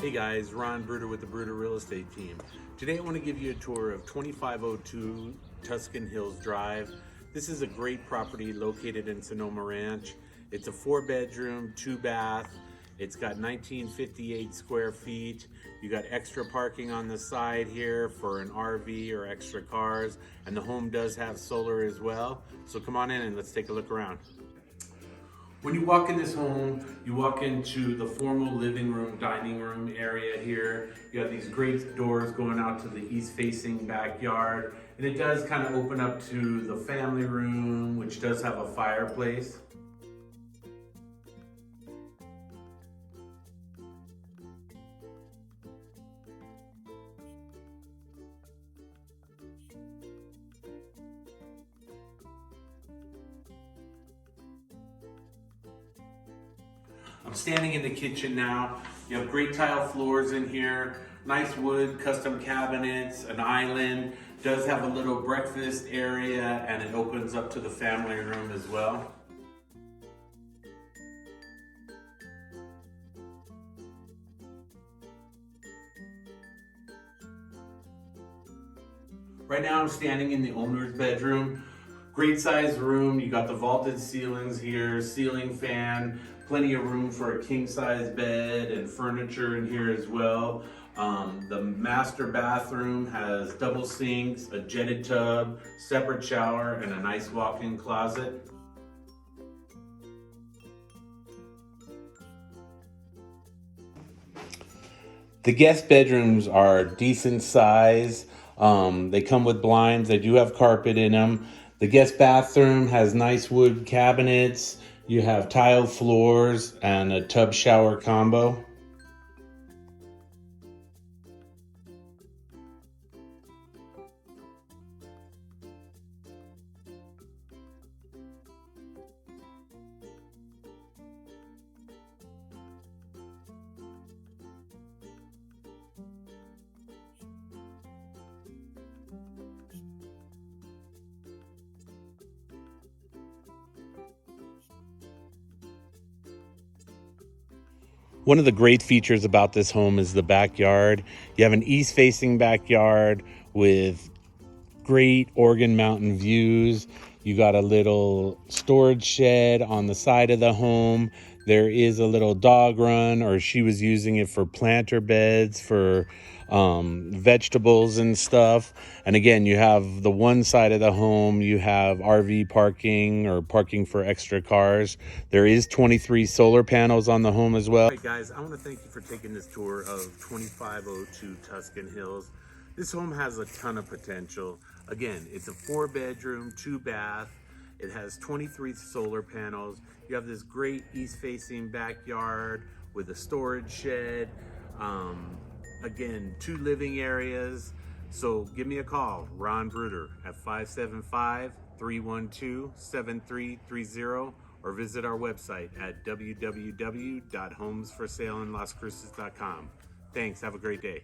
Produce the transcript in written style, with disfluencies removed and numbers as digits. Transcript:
Hey guys, Ron Bruder with the Bruder Real Estate Team. Today I want to give you a tour of 2502 Tuscan Hills Drive. This is a great property located in Sonoma Ranch. It's a 4-bedroom, 2-bath. It's got 1958 square feet. You got extra parking on the side here for an RV or extra cars, and the home does have solar as well. So come on in and let's take a look around. When you walk in this home, you walk into the formal living room, dining room area here. You have these great doors going out to the east-facing backyard, and it does kind of open up to the family room, which does have a fireplace. I'm standing in the kitchen now. You have great tile floors in here, nice wood, custom cabinets, an island. Does have a little breakfast area, and it opens up to the family room as well. Right now I'm standing in the owner's bedroom. Great sized room. You got the vaulted ceilings here, ceiling fan, plenty of room for a king size bed and furniture in here as well. The master bathroom has double sinks, a jetted tub, separate shower, and a nice walk-in closet. The guest bedrooms are decent size. They come with blinds. They do have carpet in them. The guest bathroom has nice wood cabinets. You have tile floors and a tub shower combo. One of the great features about this home is the backyard. You have an east-facing backyard with great Organ Mountain views. You got a little storage shed on the side of the home. There is a little dog run, or she was using it for planter beds for vegetables and stuff. And again, you have the one side of the home, you have RV parking or parking for extra cars. There is 23 solar panels on the home as well. All right, guys, I want to thank you for taking this tour of 2502 Tuscan Hills. This home has a ton of potential. Again, it's a 4-bedroom, 2-bath. It has 23 solar panels. You have this great east-facing backyard with a storage shed. Again, 2 living areas. So give me a call, Ron Bruder, at 575-312-7330, or visit our website at www.homesforsaleandlascruces.com. Thanks. Have a great day.